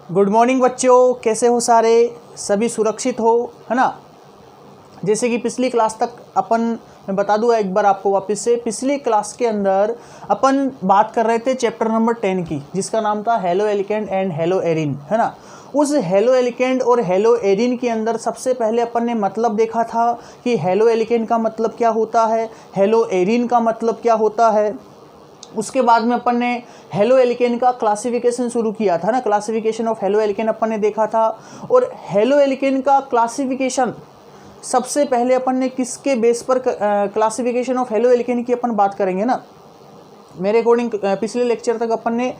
Good morning बच्चों, कैसे हो सारे? सभी सुरक्षित हो, है ना? जैसे कि पिछली क्लास तक मैं बता दूँ एक बार आपको वापस से। पिछली क्लास के अंदर अपन बात कर रहे थे चैप्टर नंबर 10 की, जिसका नाम था हेलो एलिकेंट एंड हेलो एरिन, है ना? उस हेलो एलिकेंट और हेलो एरिन के अंदर सबसे पहले अपन ने मतलब देखा था कि हेलो एलिकेंट का मतलब क्या होता है, हेलो एरिन का मतलब क्या होता है। उसके बाद में अपन ने हेलो एलिकेन का क्लासिफिकेशन शुरू किया था ना, क्लासिफिकेशन ऑफ हेलो एलिकेन अपन ने देखा था। और हेलो एलिकेन का क्लासिफिकेशन सबसे पहले अपन ने किसके बेस पर क्लासिफिकेशन ऑफ हेलो एलिकेन की अपन बात करेंगे ना। मेरे अकॉर्डिंग पिछले लेक्चर तक अपन ने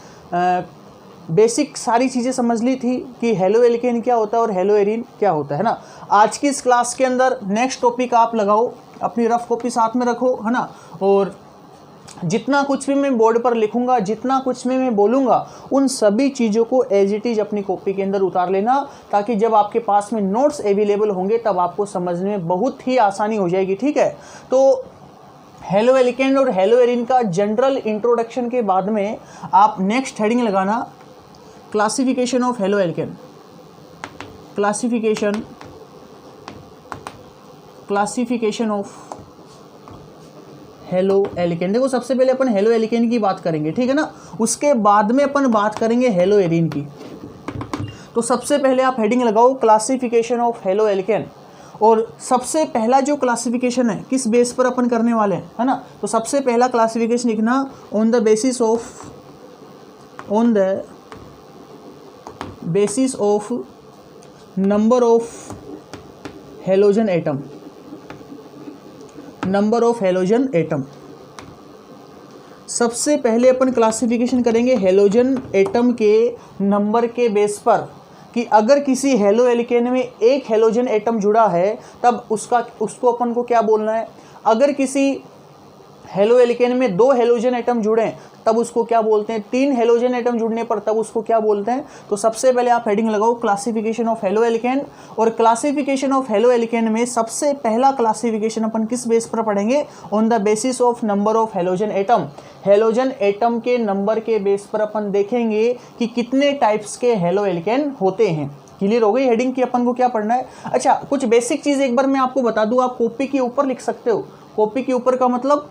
बेसिक सारी चीज़ें समझ ली थी कि हेलो एलिकेन क्या होता है और हेलो एरिन क्या होता है ना। आज की इस क्लास के अंदर नेक्स्ट टॉपिक आप लगाओ, अपनी रफ कॉपी साथ में रखो, है ना। और जितना कुछ भी मैं बोर्ड पर लिखूंगा, जितना कुछ भी मैं बोलूंगा, उन सभी चीज़ों को एज इट इज अपनी कॉपी के अंदर उतार लेना, ताकि जब आपके पास में नोट्स अवेलेबल होंगे तब आपको समझने में बहुत ही आसानी हो जाएगी, ठीक है। तो हेलो एलिकेंट और हेलो एरिन का जनरल इंट्रोडक्शन के बाद में आप नेक्स्ट हेडिंग लगाना classification of haloalkane. Classification of haloalkane. देखो सबसे पहले अपन हेलो एलिकेन की बात करेंगे, ठीक है ना। उसके बाद में अपन बात करेंगे हेलो एरिन की। तो सबसे पहले आप हेडिंग लगाओ क्लासिफिकेशन ऑफ हेलो एलिकेन। और सबसे पहला जो क्लासिफिकेशन है किस बेस पर अपन करने वाले हैं, है ना। तो सबसे पहला क्लासिफिकेशन लिखना on the basis of number of halogen atom. Number of halogen atom. सबसे पहले अपन क्लासिफिकेशन करेंगे हेलोजन एटम के नंबर के बेस पर, कि अगर किसी हेलो एलिकेन में एक हेलोजन एटम जुड़ा है तब उसको अपन को क्या बोलना है। अगर किसी हेलो एलिकेन में 2 हेलोजन एटम जुड़े तब उसको क्या बोलते हैं। 3 हेलोजन एटम जुड़ने पर तब उसको क्या बोलते हैं। तो सबसे पहले आप हेडिंग लगाओ क्लासिफिकेशन ऑफ हेलो एलिकेन। और क्लासिफिकेशन ऑफ हेलो एलिकेन में सबसे पहला क्लासिफिकेशन अपन किस बेस पर पढ़ेंगे, on the basis of number of halogen atom. Halogen atom के नंबर के बेस पर अपन देखेंगे कि कितने टाइप्स के हेलो एलिकेन होते हैं। क्लियर हो गई हेडिंग की अपन को क्या पढ़ना है। अच्छा, कुछ बेसिक चीज़ एक बार मैं आपको बता दूं, आप कॉपी के ऊपर लिख सकते हो। कॉपी के ऊपर का मतलब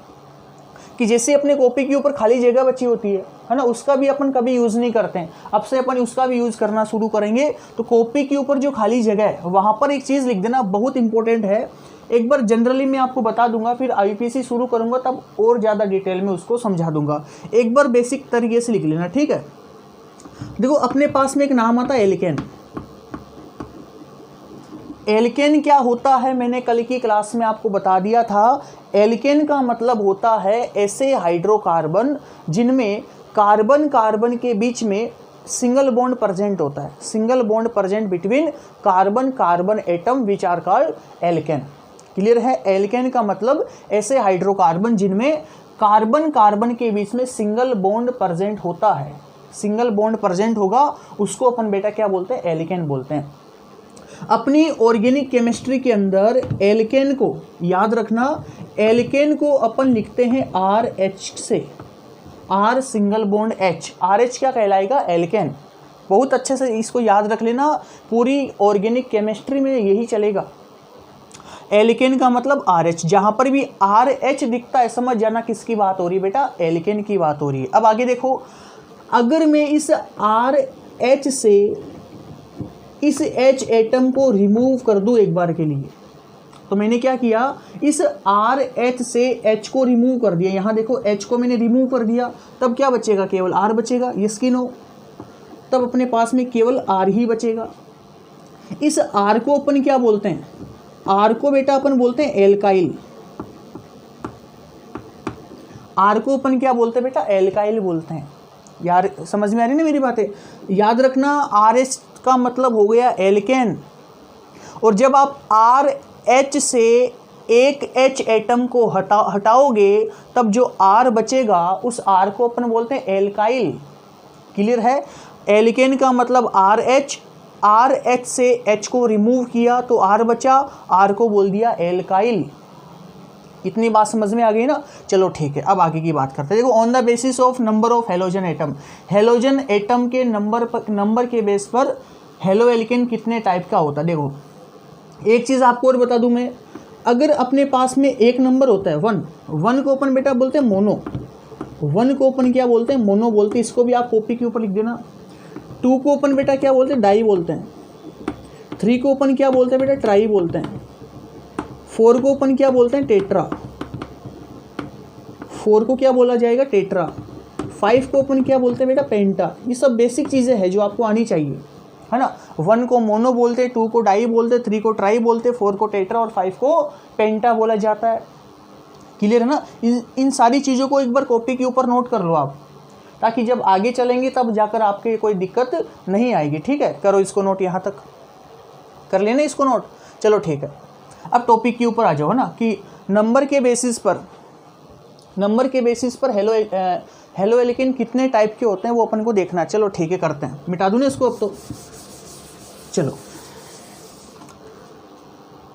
कि जैसे अपने कॉपी के ऊपर खाली जगह बची होती है ना, उसका भी अपन कभी यूज़ नहीं करते हैं। अब से अपन उसका भी यूज़ करना शुरू करेंगे। तो कॉपी के ऊपर जो खाली जगह है वहाँ पर एक चीज़ लिख देना, बहुत इंपॉर्टेंट है। एक बार जनरली मैं आपको बता दूंगा, फिर आईपीसी शुरू करूंगा तब और ज़्यादा डिटेल में उसको समझा दूंगा। एक बार बेसिक तरीके से लिख लेना, ठीक है। देखो अपने पास में एक नाम आता है एलिकेन। एल्केन क्या होता है मैंने कल की क्लास में आपको बता दिया था। एल्केन का मतलब होता है ऐसे हाइड्रोकार्बन जिनमें कार्बन कार्बन के बीच में सिंगल बॉन्ड प्रेजेंट होता है। Single bond present between carbon carbon atom which are called alkane. Clear है। एल्केन का मतलब ऐसे हाइड्रोकार्बन जिनमें कार्बन कार्बन के बीच में सिंगल बॉन्ड प्रेजेंट होता है। सिंगल बॉन्ड प्रेजेंट होगा उसको अपन बेटा क्या बोलते हैं, एल्केन बोलते हैं। अपनी ऑर्गेनिक केमिस्ट्री के अंदर एल्केन को याद रखना, एल्केन को अपन लिखते हैं RH से, R single bond H। RH क्या कहलाएगा, एल्केन। बहुत अच्छे से इसको याद रख लेना, पूरी ऑर्गेनिक केमिस्ट्री में यही चलेगा। एल्केन का मतलब RH। जहां पर भी RH दिखता है समझ जाना किसकी बात हो रही है बेटा, एल्केन की बात हो रही है। अब आगे देखो, अगर मैं इस RH से इस H एटम को रिमूव कर दूं एक बार के लिए, तो मैंने क्या किया, इस RH से H को रिमूव कर दिया। यहां देखो H को मैंने रिमूव कर दिया, तब क्या बचेगा, केवल R बचेगा। यस की नो। तब अपने पास में केवल R ही बचेगा। इस R को अपन क्या बोलते हैं, R को बेटा अपन बोलते हैं एल्काइल। R को अपन क्या बोलते हैं बेटा, एल्काइल बोलते हैं। यार समझ में आ रही ना मेरी बातें। याद रखना RH का मतलब हो गया एल्केन। और जब आप RH से एक H एटम को हटाओगे तब जो R बचेगा उस R को अपन बोलते हैं एल्काइल। क्लियर है। एल्केन का मतलब RH से H को रिमूव किया तो R बचा, R को बोल दिया एल्काइल। इतनी बात समझ में आ गई ना। चलो ठीक है, अब आगे की बात करते हैं। देखो, on the basis of number of halogen atom, halogen atom के नंबर के बेस पर हेलो एल्केन कितने टाइप का होता है। देखो एक चीज़ आपको और बता दूं मैं, अगर अपने पास में एक नंबर होता है 1 को अपन बेटा बोलते हैं मोनो, 1 को अपन क्या बोलते हैं, मोनो बोलते हैं। इसको भी आप कॉपी के ऊपर लिख देना। 2 को अपन बेटा क्या बोलते हैं, डाई बोलते हैं। 3 को अपन क्या बोलते हैं बेटा, ट्राई बोलते हैं। 4 को अपन क्या बोलते हैं, टेट्रा। 4 को क्या बोला जाएगा, टेट्रा। 5 को अपन क्या बोलते हैं बेटा, पेंटा। ये सब बेसिक चीज़ें हैं जो आपको आनी चाहिए, है ना। 1 को मोनो बोलते, 2 को डाई बोलते, 3 को ट्राई बोलते, 4 को टेट्रा और 5 को पेंटा बोला जाता है। क्लियर है ना। इन सारी चीज़ों को एक बार कॉपी के ऊपर नोट कर लो आप, ताकि जब आगे चलेंगे तब जाकर आपके कोई दिक्कत नहीं आएगी। ठीक है, करो इसको नोट, यहाँ तक कर लेना इसको नोट। चलो ठीक है, अब टॉपिक के ऊपर आ जाओ, है ना, कि नंबर के बेसिस पर हेलो एल्केन कितने टाइप के होते हैं वो अपन को देखना है। चलो ठीक है, करते हैं। मिटा दूँ ना इसको अब तो। चलो,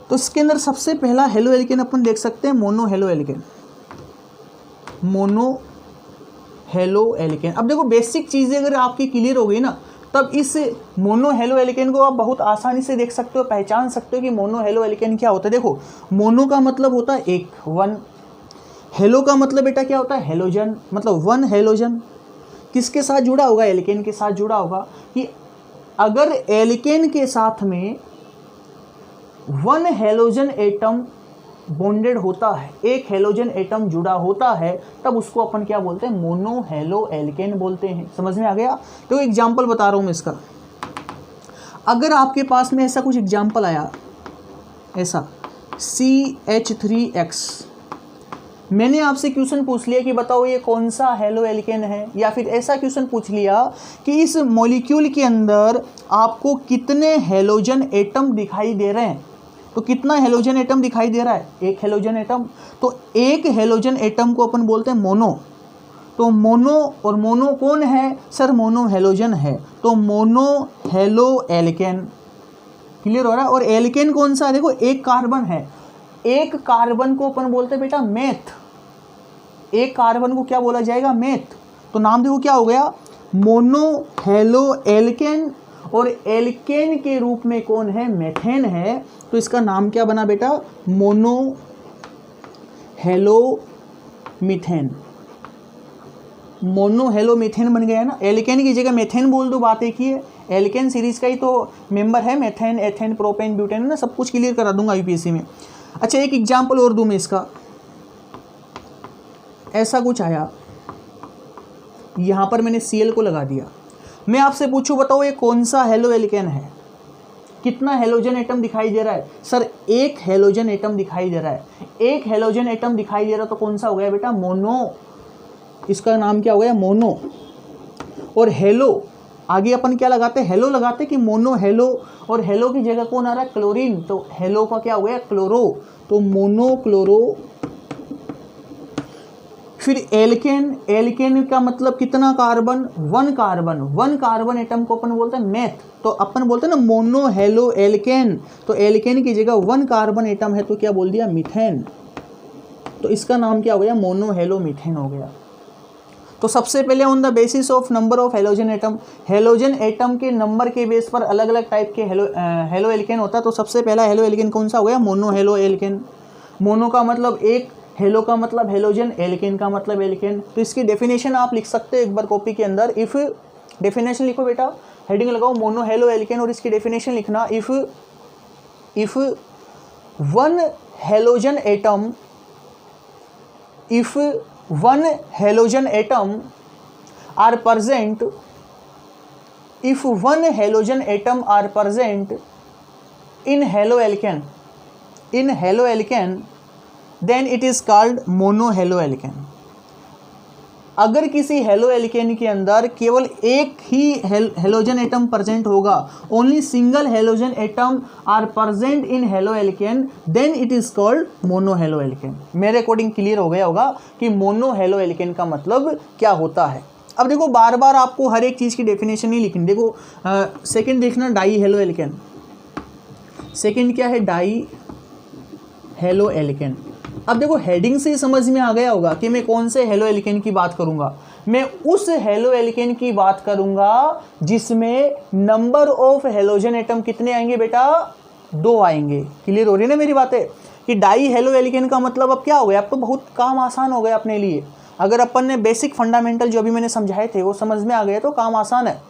तो इसके अंदर सबसे पहला हेलो एल्केन अपन देख सकते हैं, mono halo alkene. Mono halo alkene. अब देखो बेसिक चीज़ें अगर आपकी क्लियर हो गई ना, तब इस मोनो हेलो एल्केन को आप बहुत आसानी से देख सकते हो, पहचान सकते हो कि मोनो हेलो एल्केन क्या होता है। देखो, मोनो का मतलब होता है एक, 1। हेलो का मतलब बेटा क्या होता है, हेलोजन, मतलब 1 हेलोजन। किसके साथ जुड़ा होगा, एल्केन के साथ जुड़ा होगा। कि अगर एल्केन के साथ में 1 हेलोजन एटम बॉन्डेड होता है, एक हेलोजन एटम जुड़ा होता है, तब उसको अपन क्या बोलते हैं, मोनो हेलो एल्केन बोलते हैं। समझ में आ गया। तो एग्जांपल बता रहा हूं मैं इसका। अगर आपके पास में ऐसा कुछ एग्जांपल आया, ऐसा CH3X, मैंने आपसे क्वेश्चन पूछ लिया कि बताओ ये कौन सा हेलो एल्केन है, या फिर ऐसा क्वेश्चन पूछ लिया कि इस मॉलिक्यूल के अंदर आपको कितने हेलोजन एटम दिखाई दे रहे हैं, तो कितना हेलोजन एटम दिखाई दे रहा है, एक हेलोजन एटम। तो एक हेलोजन एटम को अपन बोलते हैं मोनो। तो मोनो, और मोनो कौन है सर, मोनो हेलोजन है, तो मोनो हेलो एल्केन। क्लियर हो रहा है। और एल्केन कौन सा है, देखो एक कार्बन है, एक कार्बन को अपन बोलते हैं बेटा मेथ। एक कार्बन को क्या बोला जाएगा, मेथ। तो नाम देखो क्या हो गया, मोनो हेलो एल्केन। और एल्केन के रूप में कौन है, मेथेन है। तो इसका नाम क्या बना बेटा, mono hello methane. Mono hello methane बन गया ना। एल्केन की जगह मेथेन बोल दो, बात एक ही है। एल्केन सीरीज का ही तो मेंबर है, मेथेन, एथेन, प्रोपेन, ब्यूटेन, ना सब कुछ क्लियर करा दूंगा यूपीएससी में। अच्छा, एक एग्जाम्पल और दूं मैं इसका। ऐसा कुछ आया, यहां पर मैंने Cl को लगा दिया। मैं आपसे पूछूं, बताओ ये कौन सा हेलो एल्केन है, कितना हेलोजन एटम दिखाई दे रहा है सर, एक हेलोजन एटम दिखाई दे रहा है। एक हेलोजन एटम दिखाई दे रहा, तो कौन सा हो गया बेटा, मोनो। इसका नाम क्या हो गया, मोनो। और हेलो, आगे अपन क्या लगाते हैं, हेलो लगाते कि मोनो हेलो। और हेलो की जगह कौन आ रहा है, क्लोरीन। तो हेलो का क्या हो गया, क्लोरो। तो मोनो क्लोरो। फिर एल्केन, एल्केन का मतलब कितना कार्बन, 1 कार्बन। 1 कार्बन एटम को अपन बोलते हैं मेथ। तो अपन बोलते हैं ना मोनो हेलो एल्केन। तो एल्केन की जगह 1 कार्बन एटम है, तो क्या बोल दिया, मीथेन। तो इसका नाम क्या हो गया, मोनो हेलो मीथेन हो गया। तो सबसे पहले on the basis of number of halogen atom, halogen atom के नंबर के बेस पर अलग अलग टाइप के हेलो एल्केन होता है। तो सबसे पहला हेलो एल्केन कौन सा हो गया, मोनो हेलो एल्केन। मोनो का मतलब एक, हेलो का मतलब हेलोजन, एल्केन का मतलब एल्केन। तो इसकी डेफिनेशन आप लिख सकते हो एक बार कॉपी के अंदर। इफ़, डेफिनेशन लिखो बेटा, हेडिंग लगाओ मोनो हेलो एल्केन, और इसकी डेफिनेशन लिखना, if 1 halogen atom, if 1 halogen atom are present, if 1 halogen atom are present in haloalkane, then it is called monohaloalkane। अगर किसी हेलो एल्केन के अंदर केवल एक ही हेलोजन एटम प्रेजेंट होगा, only single halogen atom are present in halo alkane, then it is called mono halo alkane. मेरे according clear हो गया होगा कि मोनो हेलो एल्केन का मतलब क्या होता है। अब देखो, बार बार आपको हर एक चीज़ की डेफिनेशन नहीं लिखनी। देखो सेकंड देखना, डाई हेलो एल्केन। सेकंड क्या है, डाई हेलो एल्केन। अब देखो हेडिंग से ही समझ में आ गया होगा कि मैं कौन से हेलो एल्केन की बात करूंगा। मैं उस हेलो एल्केन की बात करूंगा जिसमें नंबर ऑफ हेलोजन एटम कितने आएंगे बेटा, 2 आएंगे। क्लियर हो रही है ना मेरी बातें कि डाई हेलो एल्केन का मतलब अब क्या हो गया, अब तो बहुत काम आसान हो गया अपने लिए। अगर अपन ने बेसिक फंडामेंटल जो अभी मैंने समझाए थे वो समझ में आ गए तो काम आसान है।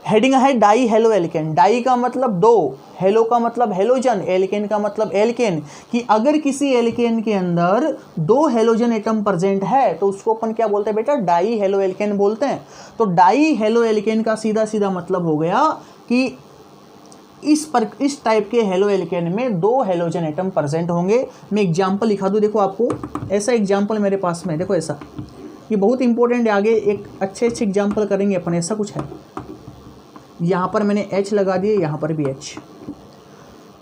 हेडिंग है डाई हेलो एल्केन। डाई का मतलब 2, हेलो का मतलब हेलोजन, एल्केन का मतलब एल्केन, कि अगर किसी एल्केन के अंदर 2 हेलोजन एटम प्रेजेंट है तो उसको अपन क्या बोलते हैं बेटा, डाई हेलो एल्केन बोलते हैं। तो डाई हेलो एल्केन का सीधा सीधा मतलब हो गया कि इस टाइप के हेलो एल्केन में 2 हेलोजन एटम प्रेजेंट होंगे। मैं एग्जांपल लिखा दूं, देखो आपको ऐसा एग्जांपल मेरे पास में, देखो ऐसा, ये बहुत इंपॉर्टेंट है, आगे एक अच्छे एग्जांपल करेंगे अपन। ऐसा कुछ है, यहाँ पर मैंने H लगा दिए, यहाँ पर भी H।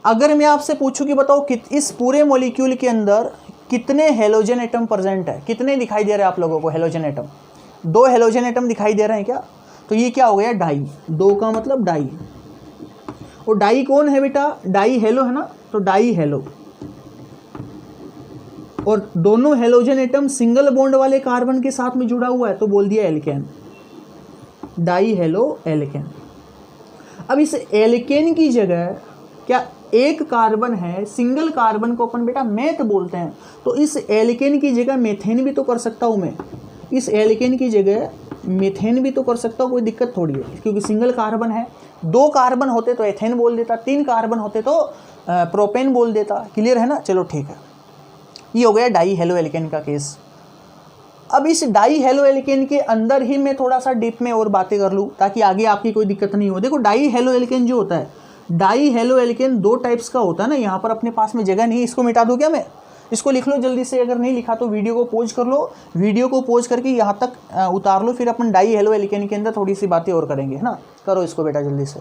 अगर मैं आपसे पूछूं कि बताओ इस पूरे मॉलिक्यूल के अंदर कितने हेलोजन एटम प्रेजेंट है, कितने दिखाई दे रहे हैं आप लोगों को हेलोजन एटम, 2 हेलोजन एटम दिखाई दे रहे हैं क्या, तो ये क्या हो गया, डाई। 2 का मतलब डाई। और डाई कौन है बेटा, डाई हेलो है ना, तो डाई हेलो। और दोनों हेलोजन एटम सिंगल बॉन्ड वाले कार्बन के साथ में जुड़ा हुआ है तो बोल दिया एल्केन, डाई हेलो एल्केन। अब इस एल्केन की जगह क्या एक कार्बन है, सिंगल कार्बन को अपन बेटा मेथ बोलते हैं, तो इस एल्केन की जगह मेथेन भी तो कर सकता हूँ मैं, इस एल्केन की जगह मीथेन भी तो कर सकता हूँ, कोई दिक्कत थोड़ी है, क्योंकि सिंगल कार्बन है। 2 कार्बन होते तो एथेन बोल देता, 3 कार्बन होते तो प्रोपेन बोल देता। क्लियर है ना, चलो ठीक है, ये हो गया डाई हेलो एल्केन का केस। अब इस डाई हेलो एल्केन के अंदर ही मैं थोड़ा सा डीप में और बातें कर लूँ ताकि आगे आपकी कोई दिक्कत नहीं हो। देखो डाई हेलो एल्केन जो होता है, डाई हेलो एल्केन 2 टाइप्स का होता है ना, यहाँ पर अपने पास में जगह नहीं, इसको मिटा दूँ क्या मैं, इसको लिख लो जल्दी से, अगर नहीं लिखा तो वीडियो को पॉज कर लो, वीडियो को पॉज करके यहाँ तक उतार लो, फिर अपन डाई हेलो एल्केन के अंदर थोड़ी सी बातें और करेंगे, है ना। करो इसको बेटा जल्दी से,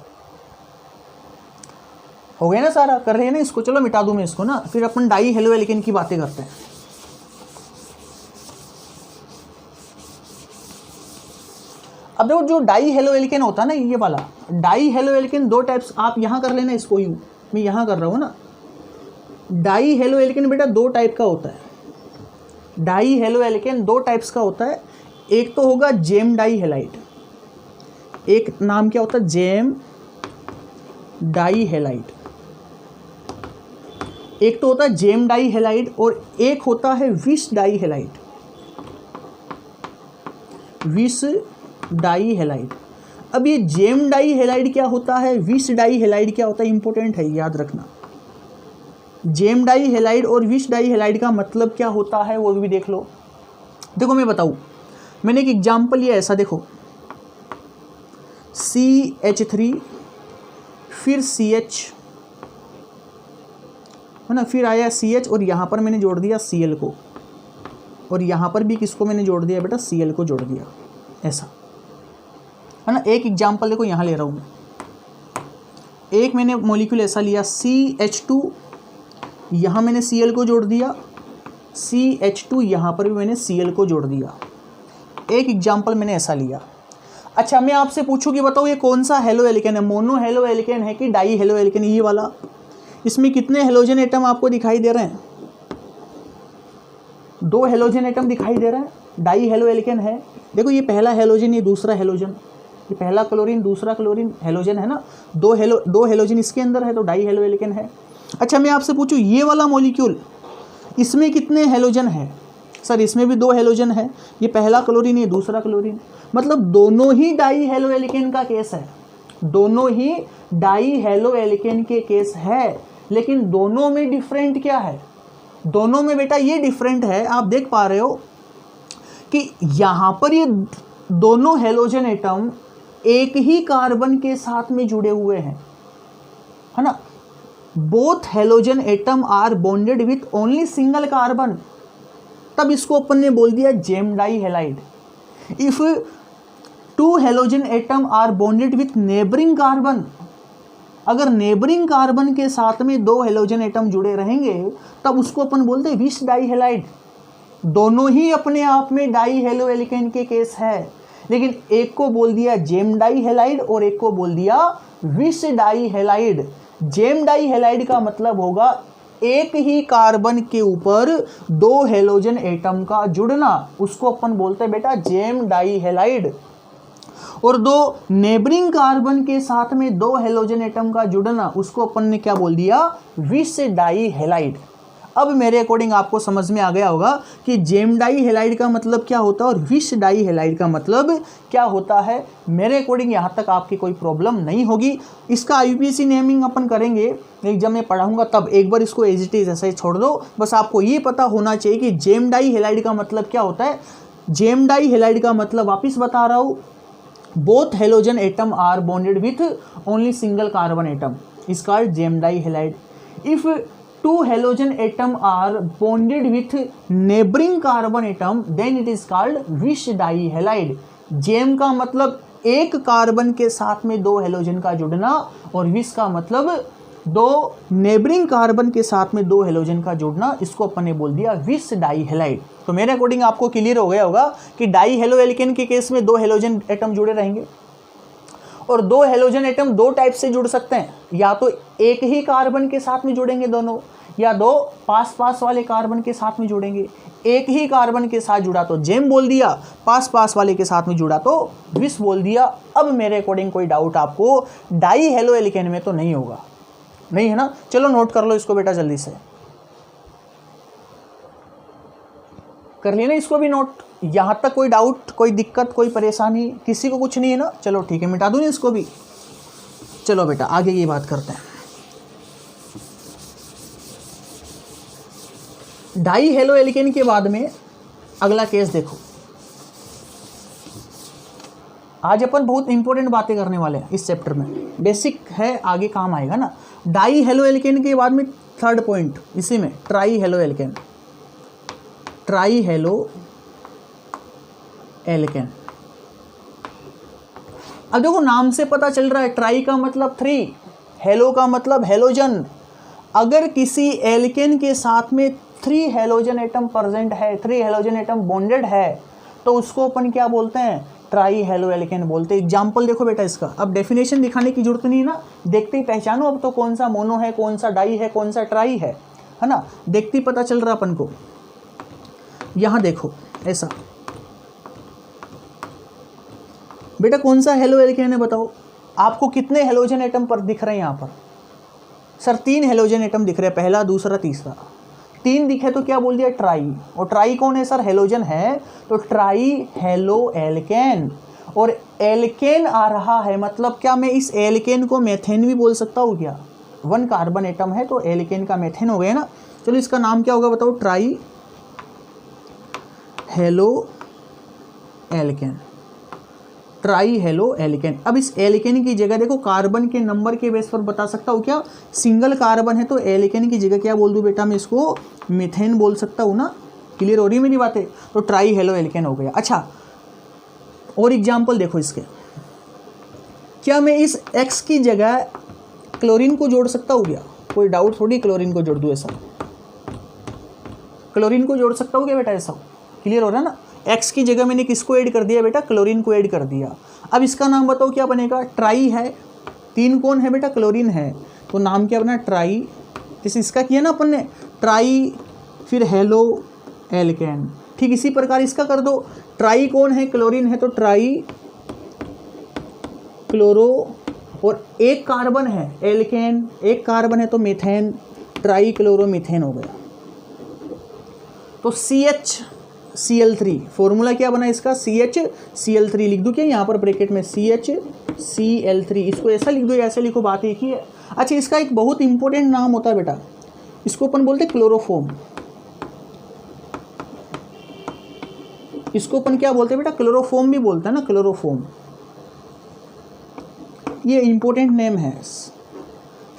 हो गया ना सारा, कर रहे हैं ना इसको, चलो मिटा दूँ मैं इसको ना, फिर अपन डाई हेलो एल्केन की बातें करते हैं। अब देखो जो डाई हेलो एल्केन होता है ना, ये वाला डाई हेलो एल्केन 2 टाइप्स, आप यहाँ कर लेना इसको, यूँ मैं यहाँ कर रहा हूँ ना। डाई हेलो एल्केन बेटा 2 टाइप का होता है, डाई हेलो एल्केन 2 टाइप्स का होता है। एक तो होगा जेम डाई हेलाइड, एक नाम क्या होता है, जेम डाई हेलाइड, एक तो होता है जेम डाई हेलाइड, और एक होता है विस डाई हेलाइड, विस डाई हेलाइड। अब ये जेम डाई हेलाइड क्या होता है, विस डाई हेलाइड क्या होता है, इंपॉर्टेंट है, याद रखना। जेम डाई हेलाइड और विस डाई हेलाइड का मतलब क्या होता है वो भी देख लो। देखो मैं बताऊं, मैंने एक एग्जांपल लिया ऐसा, देखो CH3 फिर CH है ना, फिर आया CH और यहाँ पर मैंने जोड़ दिया Cl को, और यहाँ पर भी किसको मैंने जोड़ दिया बेटा, Cl को जोड़ दिया, ऐसा है ना। एक एग्जांपल देखो यहाँ ले रहा हूँ, एक मैंने मॉलिक्यूल ऐसा लिया CH2, यहाँ मैंने Cl को जोड़ दिया, CH2 यहाँ पर भी मैंने Cl को जोड़ दिया। एक एग्जांपल मैंने ऐसा लिया। अच्छा मैं आपसे पूछूं कि बताओ ये कौन सा हेलो एल्केन है, मोनो हेलो एल्केन है कि डाई हेलो एल्केन, ये वाला, इसमें कितने हेलोजन एटम आपको दिखाई दे रहे हैं, 2 हेलोजन एटम दिखाई दे रहे हैं, डाई हेलो एल्केन है। देखो ये पहला हेलोजन, ये दूसरा हेलोजन, ये पहला क्लोरीन दूसरा क्लोरीन हेलोजन है ना, 2 हेलोजन इसके अंदर है तो डाई हेलो एल्केन है। अच्छा मैं आपसे पूछूं ये वाला मॉलिक्यूल, इसमें कितने हेलोजन है, सर इसमें भी 2 हेलोजन है, ये पहला क्लोरीन ये दूसरा क्लोरीन, मतलब दोनों ही डाई हेलो एल्केन का केस है, दोनों ही डाई हेलो एल्केन के केस है। लेकिन दोनों में डिफरेंट क्या है, दोनों में बेटा ये डिफरेंट है, आप देख पा रहे हो कि यहाँ पर ये दोनों हेलोजन एटम एक ही कार्बन के साथ में जुड़े हुए हैं, है ना। Both halogen atom are bonded with only single carbon, तब इसको अपन ने बोल दिया gem di halide. If 2 halogen atom are bonded with neighbouring carbon, अगर नेबरिंग कार्बन के साथ में 2 हेलोजन एटम जुड़े रहेंगे तब उसको अपन बोलते हैं विस डाई हेलाइड। दोनों ही अपने आप में डाई हेलो एल्केन के केस है, लेकिन एक को बोल दिया जेम डाई हेलाइड और एक को बोल दिया vic di halide. Gem di halide का मतलब होगा एक ही कार्बन के ऊपर दो हेलोजन एटम का जुड़ना, उसको अपन बोलते हैं बेटा जेम डाई हैलाइड। और दो नेबरिंग कार्बन के साथ में दो हेलोजन एटम का जुड़ना, उसको अपन ने क्या बोल दिया, विस डाई हैलाइड। अब मेरे अकॉर्डिंग आपको समझ में आ गया होगा कि जेम डाई हैलाइड का मतलब क्या होता है और विस डाई हैलाइड का मतलब क्या होता है। मेरे अकॉर्डिंग यहाँ तक आपकी कोई प्रॉब्लम नहीं होगी। इसका आईयूपीएसी नेमिंग अपन करेंगे जब मैं पढ़ाऊंगा तब, एक बार इसको एज इट इज ऐसे ही छोड़ दो। बस आपको ये पता होना चाहिए कि जेम डाई हैलाइड का मतलब क्या होता है। जेम डाई हैलाइड का मतलब वापिस बता रहा हूँ, both halogen atom are bonded with only single carbon atom is called gem di halide. If two halogen atom are bonded with neighboring carbon atom then it is called विस die halide. GeM का मतलब एक carbon के साथ में दो halogen का जुड़ना और विस का मतलब दो नेबरिंग कार्बन के साथ में दो हेलोजन का जुड़ना, इसको अपन ने बोल दिया विस डाई हैलाइड। तो मेरे अकॉर्डिंग आपको क्लियर हो गया होगा कि डाई हेलो एल्केन के केस में दो हेलोजन एटम जुड़े रहेंगे और दो हेलोजन एटम दो टाइप से जुड़ सकते हैं, या तो एक ही कार्बन के साथ में जुड़ेंगे दोनों, या दो पास पास वाले कार्बन के साथ में जुड़ेंगे। एक ही कार्बन के साथ जुड़ा तो जेम बोल दिया, पास पास वाले के साथ में जुड़ा तो विस बोल दिया। अब मेरे अकॉर्डिंग कोई डाउट आपको डाई हेलो एल्केन में तो नहीं होगा, नहीं है ना। चलो नोट कर लो इसको बेटा, जल्दी से कर लेना इसको भी नोट। यहाँ तक कोई डाउट, कोई दिक्कत, कोई परेशानी किसी को कुछ नहीं है ना। चलो ठीक है, मिटा दूँ ना इसको भी। चलो बेटा आगे की बात करते हैं। डाई हेलो एल्केन के बाद में अगला केस देखो। आज अपन बहुत इंपॉर्टेंट बातें करने वाले हैं इस चैप्टर में, बेसिक है, आगे काम आएगा ना। डाई हेलो एल्केन के बाद में थर्ड पॉइंट इसी में try halo alkane. Try halo alkane, अब देखो नाम से पता चल रहा है, ट्राई का मतलब थ्री, हेलो का मतलब हेलोजन। अगर किसी एल्केन के साथ में थ्री हेलोजन एटम प्रेजेंट है, थ्री हेलोजन एटम बॉन्डेड है, तो उसको अपन क्या बोलते हैं, ट्राई हेलो एल्केन बोलते हैं। एग्जाम्पल देखो बेटा इसका, अब डेफिनेशन दिखाने की जरूरत नहीं है ना, देखते ही पहचानो अब तो कौन सा मोनो है, कौन सा डाई है, कौन सा ट्राई है ना, देखते ही पता चल रहा अपन को। यहाँ देखो ऐसा बेटा, कौन सा हेलो एल्केन है बताओ, आपको कितने हेलोजन एटम पर दिख रहे हैं यहाँ पर? सर तीन हेलोजन एटम दिख रहे हैं, पहला दूसरा तीसरा। तीन दिखे तो क्या बोल दिया, ट्राई। और ट्राई कौन है सर, हेलोजन है, तो ट्राई हेलो एल्केन। और एल्केन आ रहा है मतलब क्या, मैं इस एल्केन को मेथेन भी बोल सकता हूँ क्या? वन कार्बन एटम है तो एल्केन का मेथेन हो गया ना। चलो इसका नाम क्या होगा बताओ, try halo alkane. Try halo alkane. अब इस एल्केन की जगह देखो, कार्बन के नंबर के बेस पर बता सकता हूँ क्या, सिंगल कार्बन है तो एल्केन की जगह क्या बोल दूँ बेटा, मैं इसको मीथेन बोल सकता हूँ ना। क्लियर हो रही है मेरी बातें? तो ट्राई हेलो एल्केन हो गया। अच्छा और एग्जाम्पल देखो इसके, क्या मैं इस एक्स की जगह क्लोरीन को जोड़ सकता हूँ क्या? कोई डाउट थोड़ी क्लोरीन को जोड़ दूँ ऐसा, क्लोरीन को जोड़ सकता हूँ क्या बेटा ऐसा? क्लियर हो रहा है ना। एक्स की जगह मैंने किसको ऐड कर दिया बेटा, क्लोरीन को ऐड कर दिया। अब इसका नाम बताओ क्या बनेगा, ट्राई है, तीन कौन है बेटा, क्लोरीन है, तो नाम क्या बना, ट्राई। जैसे इसका किया ना अपन ने, ट्राई फिर हेलो एल्केन। ठीक इसी प्रकार इसका कर दो, ट्राई कौन है, क्लोरीन है, तो ट्राई क्लोरो, और एक कार्बन है एल्केन, एक कार्बन है तो मीथेन, ट्राई क्लोरो मीथेन हो गया। तो CHCl3 फॉर्मूला क्या बना इसका, CHCl3 लिख दूं क्या यहाँ पर ब्रैकेट में, CHCl3, इसको ऐसा लिख दो या ऐसे लिखो, बात एक ही है। अच्छा इसका एक बहुत इंपॉर्टेंट नाम होता है बेटा, इसको अपन बोलते हैं क्लोरोफॉर्म। इसको अपन क्या बोलते हैं बेटा, क्लोरोफॉर्म भी बोलते हैं ना, क्लोरोफॉर्म, ये इंपॉर्टेंट नेम है।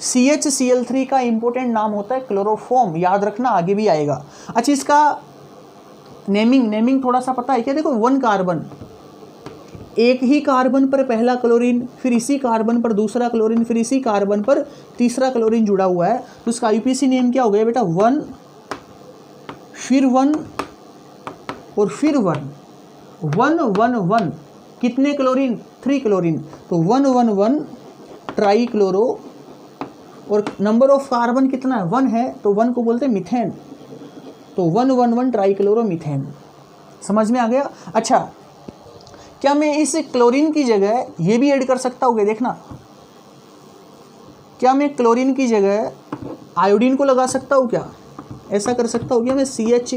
CHCl3 का इंपॉर्टेंट नाम होता है क्लोरोफॉर्म, याद रखना आगे भी आएगा। अच्छा इसका नेमिंग थोड़ा सा पता है क्या, देखो वन कार्बन, एक ही कार्बन पर पहला क्लोरीन, फिर इसी कार्बन पर दूसरा क्लोरीन, फिर इसी कार्बन पर तीसरा क्लोरीन जुड़ा हुआ है, तो इसका आईयूपीएसी नेम क्या हो गया बेटा, वन फिर वन और फिर वन, वन वन वन, कितने क्लोरीन, थ्री क्लोरीन, तो 111 ट्राई क्लोरो और नंबर ऑफ कार्बन कितना है, 1 है, तो 1 को बोलते हैं मीथेन। तो 111 ट्राइक्लोरोमीथेन। समझ में आ गया। अच्छा, क्या मैं इस क्लोरीन की जगह ये भी ऐड कर सकता हूँ? देखना, क्या मैं क्लोरीन की जगह आयोडीन को लगा सकता हूँ? क्या ऐसा कर सकता हूँ क्या? मैं CH,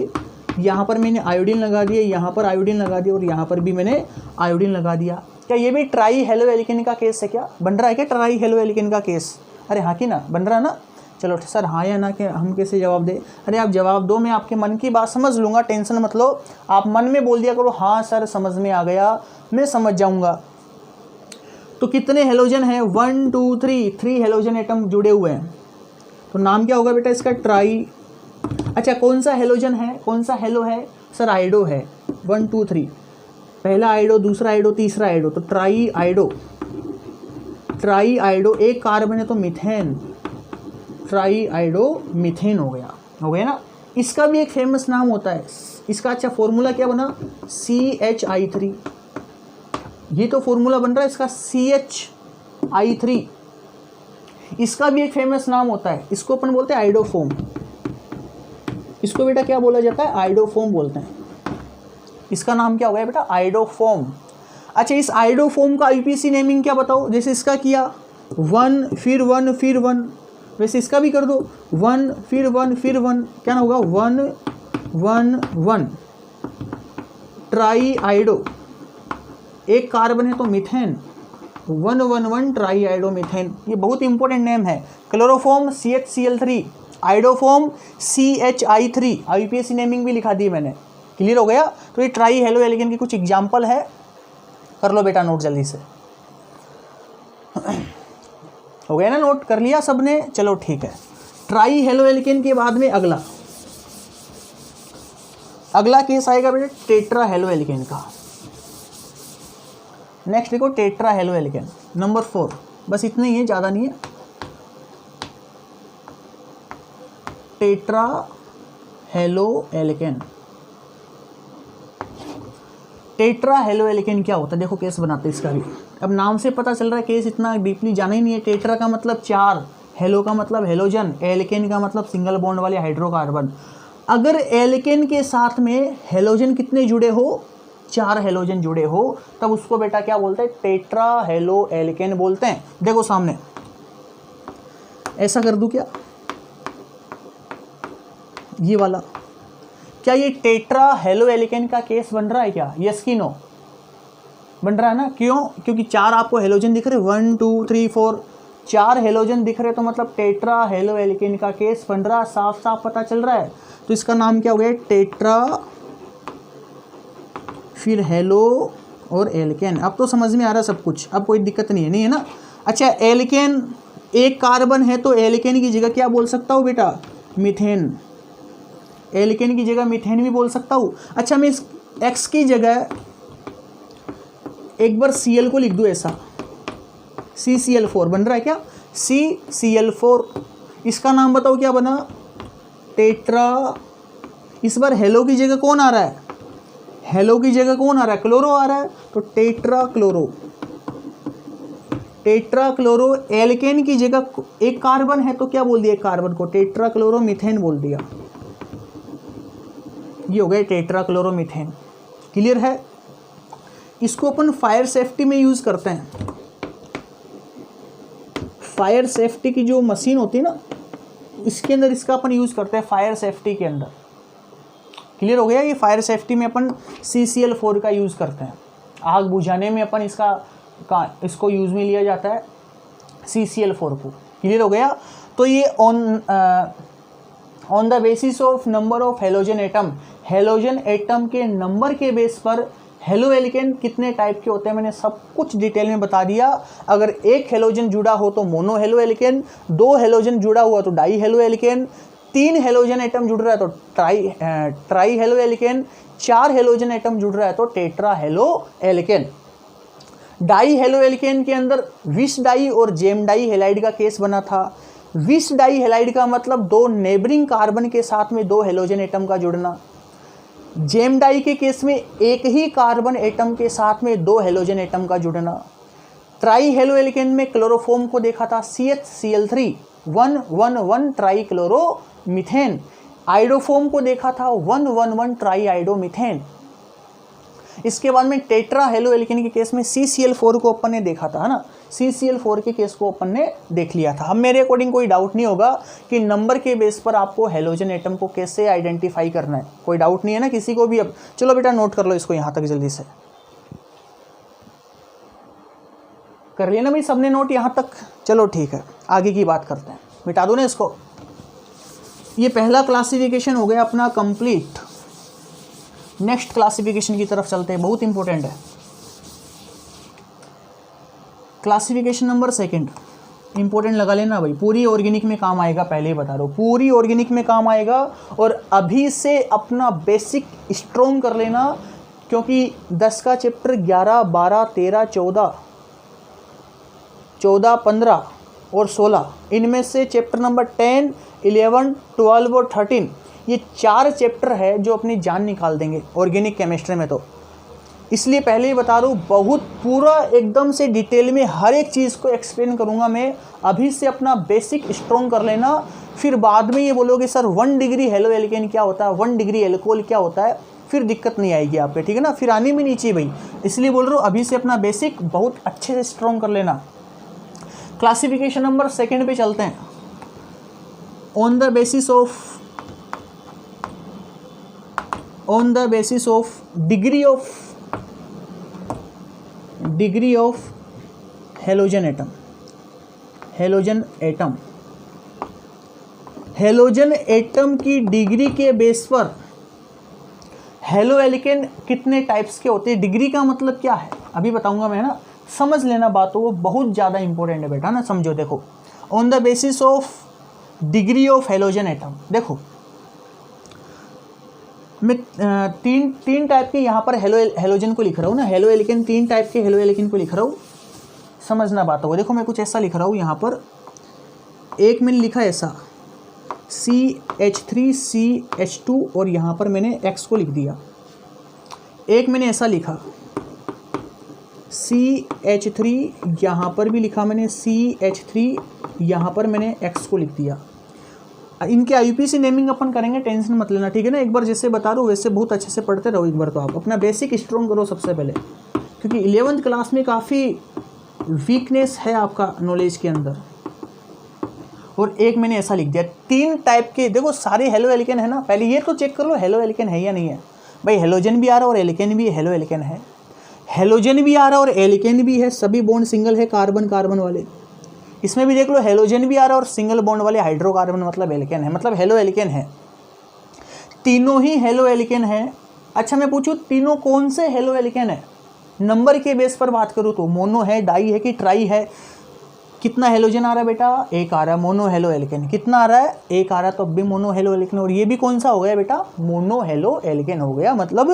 यहाँ पर मैंने आयोडीन लगा दिया, यहाँ पर आयोडीन लगा दिया और यहाँ पर भी मैंने आयोडीन लगा दिया। क्या ये भी ट्राई हेलो एल्केन का केस है? क्या बन रहा है क्या ट्राई हेलो एल्केन का केस? अरे हाँ कि ना, बन रहा है ना। चलो सर हाँ या ना, कि हम कैसे जवाब दे? अरे आप जवाब दो, मैं आपके मन की बात समझ लूँगा, टेंशन मत लो। आप मन में बोल दिया करो हाँ सर समझ में आ गया, मैं समझ जाऊँगा। तो कितने हेलोजन हैं? 1 2 3 हेलोजन एटम जुड़े हुए हैं। तो नाम क्या होगा बेटा इसका? ट्राई। अच्छा, कौन सा हेलोजन है, कौन सा हेलो है? सर आइडो है। 1 2 3, पहला आइडो, दूसरा आइडो, तीसरा आइडो, तो ट्राई आइडो। ट्राई आइडो, एक कार्बन है तो मीथेन, ट्राई आइडो मीथेन हो गया ना। इसका भी एक फेमस नाम होता है इसका। अच्छा, फॉर्मूला क्या बना? CHI3। ये तो फॉर्मूला बन रहा है इसका CHI3। इसका भी एक फेमस नाम होता है, इसको अपन बोलते हैं आइडोफोम। इसको बेटा क्या बोला जाता है? आइडोफोम बोलते हैं। इसका नाम क्या हो गया बेटा? आइडोफोम। अच्छा, इस आइडोफोम का IUPAC नेमिंग क्या बताओ? जैसे इसका किया 1 फिर 1 फिर 1, वैसे इसका भी कर दो 1 फिर 1 फिर 1, क्या ना होगा? 1 1 1 ट्राई आइडो। एक कार्बन है तो मीथेन, 111 ट्राई आइडो मीथेन। ये बहुत इंपॉर्टेंट नेम है। Chloroform CHCl3, iodoform CHI3। IUPAC naming भी लिखा दी मैंने। क्लियर हो गया। तो ये ट्राई हेलो एल्केन की कुछ एग्जाम्पल है, कर लो बेटा नोट जल्दी से। हो गया ना नोट? कर लिया सबने? चलो ठीक है। ट्राई हेलो एल्केन के बाद में अगला केस आएगा बेटा टेट्रा हेलो एल्केन का। नेक्स्ट देखो टेट्रा हेलो एल्केन नंबर 4। बस इतना ही है, ज़्यादा नहीं है। Tetra halo alkane. Tetra halo alkane क्या होता है? देखो केस बनाते हैं इसका भी। अब नाम से पता चल रहा है केस इतना डीपली जाना ही नहीं है। टेट्रा का मतलब 4, हेलो का मतलब हेलोजन, एल्केन का मतलब सिंगल बॉन्ड वाले हाइड्रोकार्बन। अगर एल्केन के साथ में हेलोजन कितने जुड़े हो? 4 हेलोजन जुड़े हो, तब उसको बेटा क्या बोलते हैं? टेट्रा हेलो एल्केन बोलते हैं। देखो सामने ऐसा कर दूं क्या? ये वाला, क्या ये टेट्रा हेलो एल्केन का केस बन रहा है क्या? यस की नो? बन रहा है ना। क्यों? क्योंकि 4 आपको हेलोजन दिख रहे, 1 2 3 4, 4 हेलोजन दिख रहे, तो मतलब टेट्रा हेलो एल्केन का केस बन रहा, साफ साफ पता चल रहा है। तो इसका नाम क्या हो गया? टेट्रा फिर हेलो और एल्केन। अब तो समझ में आ रहा सब कुछ, अब कोई दिक्कत नहीं है ना। अच्छा, एल्केन एक कार्बन है तो एल्केन की जगह क्या बोल सकता हूँ बेटा? मीथेन। एल्केन की जगह मीथेन भी बोल सकता हूँ। अच्छा, मैं इस X की जगह एक बार Cl को लिख दूँ ऐसा, CCl4 बन रहा है क्या? CCl4। इसका नाम बताओ क्या बना? टेट्रा। इस बार हेलो की जगह कौन आ रहा है? हेलो की जगह कौन आ रहा है? क्लोरो आ रहा है, तो tetra chloro. Tetra chloro. Alkane की जगह एक कार्बन है तो क्या बोल दिया? एक कार्बन को टेट्रा क्लोरो मीथेन बोल दिया। ये हो गया टेट्रा क्लोरो मीथेन। क्लियर है? इसको अपन फायर सेफ्टी में यूज करते हैं। फायर सेफ्टी की जो मशीन होती है ना, इसके अंदर इसका अपन यूज करते हैं, फायर सेफ्टी के अंदर। क्लियर हो गया? ये फायर सेफ्टी में अपन CCl4 का यूज करते हैं। आग बुझाने में अपन इसको यूज में लिया जाता है, CCl4 को। क्लियर हो गया? तो ये on the basis of number of halogen atom, halogen atom के नंबर के बेस पर हेलो एल्केन कितने टाइप के होते हैं मैंने सब कुछ डिटेल में बता दिया। अगर एक हेलोजन जुड़ा हो तो मोनो हेलो एल्केन, 2 हेलोजन जुड़ा हुआ तो die halo alkane, 3 halogen atom जुड़ रहा है तो try halo alkane, 4 halogen atom जुड़ रहा है तो tetra halo alkane. Die halo alkane के अंदर विस डाई और जेम डाई हेलाइड का केस बना था। विस डाई हेलाइड का मतलब 2 नेबरिंग कार्बन के साथ में 2 हेलोजन एटम का जुड़ना। जेम डाई के केस में एक ही कार्बन एटम के साथ में 2 हेलोजन एटम का जुड़ना। ट्राई हेलो एल्केन में क्लोरोफॉर्म को देखा था CHCl3, 111 ट्राईक्लोरोमीथेन। आइडोफोम को देखा था 111 ट्राई आइडोमीथेन। इसके बाद में टेट्रा हेलो एल्केन के केस में CCl4 को अपन ने देखा था, है ना, CCl4 के केस को अपन ने देख लिया था। अब मेरे अकॉर्डिंग कोई डाउट नहीं होगा कि नंबर के बेस पर आपको हेलोजन एटम को कैसे आइडेंटिफाई करना है, कोई डाउट नहीं है ना किसी को भी। अब चलो बेटा नोट कर लो इसको यहाँ तक जल्दी से, कर लिया ना भाई सबने नोट यहाँ तक? चलो ठीक है, आगे की बात करते हैं, मिटा दो ना इसको। ये पहला क्लासिफिकेशन हो गया अपना कंप्लीट। नेक्स्ट क्लासिफिकेशन की तरफ चलते हैं, बहुत इंपॉर्टेंट है। क्लासिफिकेशन नंबर 2 इंपॉर्टेंट लगा लेना भाई, पूरी ऑर्गेनिक में काम आएगा, पहले ही बता रहा हूँ, पूरी ऑर्गेनिक में काम आएगा। और अभी से अपना बेसिक स्ट्रॉन्ग कर लेना, क्योंकि 10 का चैप्टर 11, 12, 13, 14, 15 और 16, इनमें से चैप्टर नंबर 10, 11, 12 और 13, ये 4 चैप्टर है जो अपनी जान निकाल देंगे ऑर्गेनिक केमिस्ट्री में। तो इसलिए पहले ही बता रहा हूँ, बहुत पूरा एकदम से डिटेल में हर एक चीज़ को एक्सप्लेन करूँगा मैं। अभी से अपना बेसिक स्ट्रॉन्ग कर लेना, फिर बाद में ये बोलोगे सर 1 डिग्री हेलो एल्केन क्या होता है, 1 डिग्री एल्कोहल क्या होता है, फिर दिक्कत नहीं आएगी आपके, ठीक है ना, फिर आनी भी नहीं चाहिए भाई। इसलिए बोल रहा हूँ अभी से अपना बेसिक बहुत अच्छे से स्ट्रॉन्ग कर लेना। क्लासिफिकेशन नंबर 2 पे चलते हैं। On the basis of degree of halogen atom की डिग्री के बेस पर हेलो एल्केन कितने टाइप्स के होते हैं। डिग्री का मतलब क्या है अभी बताऊंगा मैं, ना, समझ लेना बातों को, बहुत ज़्यादा इंपॉर्टेंट है बेटा, ना, समझो। देखो, on the basis of degree of halogen atom, देखो मैं तीन टाइप के यहाँ पर हेलोजन को लिख रहा हूँ ना, हेलो एल्केन, 3 टाइप के हेलो एल्केन को लिख रहा हूँ, समझना बातों को। देखो मैं कुछ ऐसा लिख रहा हूँ यहाँ पर, एक मैंने लिखा ऐसा CH3CH2 और यहाँ पर मैंने X को लिख दिया। एक मैंने ऐसा लिखा CH3, यहाँ पर भी लिखा मैंने CH3, यहाँ पर मैंने X को लिख दिया। इनके IUPAC नेमिंग अपन करेंगे, टेंशन मत लेना, ठीक है ना। एक बार जैसे बता रहा हूँ वैसे बहुत अच्छे से पढ़ते रहो। एक बार तो आप अपना बेसिक स्ट्रॉन्ग करो सबसे पहले, क्योंकि 11th क्लास में काफ़ी वीकनेस है आपका नॉलेज के अंदर। और एक मैंने ऐसा लिख दिया, 3 टाइप के, देखो सारे हेलो एल्केन है ना, पहले ये तो चेक कर लो हेलो एल्केन है या नहीं है भाई। हेलोजन भी आ रहा है और एल्केन भी हेलो एल्केन है, हेलोजन भी आ रहा है और एल्केन भी है, सभी बॉन्ड सिंगल है, कार्बन कार्बन वाले। इसमें भी देख लो हेलोजन भी आ रहा है और सिंगल बॉन्ड वाले हाइड्रोकार्बन, मतलब एल्केन है, मतलब हेलो एल्केन है, तीनों ही हेलो एल्केन है। अच्छा मैं पूछूं तीनों कौन से हेलो एल्केन है, नंबर के बेस पर बात करूँ तो मोनो है, डाई है कि ट्राई है। कितना हेलोजन आ रहा है बेटा, 1 आ रहा है, मोनो हेलो एल्केन। कितना आ रहा है, 1 आ रहा है, तो अब भी मोनो हेलो एल्केन। और ये भी कौन सा हो गया बेटा, मोनो हेलो एल्केन हो गया, मतलब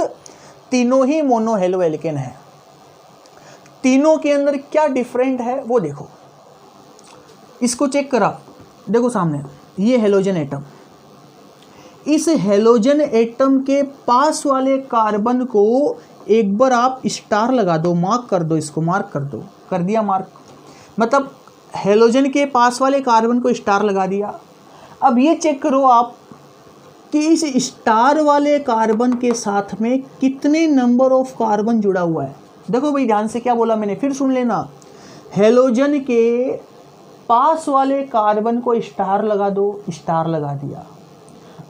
तीनों ही मोनो हेलो एल्केन है। तीनों के अंदर क्या डिफरेंट है वो देखो, इसको चेक करा, देखो सामने ये हेलोजन एटम, इस हेलोजन एटम के पास वाले कार्बन को एक बार आप स्टार लगा दो, मार्क कर दो, इसको मार्क कर दो, कर दिया मार्क, मतलब हेलोजन के पास वाले कार्बन को स्टार लगा दिया। अब ये चेक करो आप कि इस स्टार वाले कार्बन के साथ में कितने नंबर ऑफ कार्बन जुड़ा हुआ है। देखो भाई ध्यान से क्या बोला मैंने, फिर सुन लेना, हेलोजन के पास वाले कार्बन को स्टार लगा दो, स्टार लगा दिया।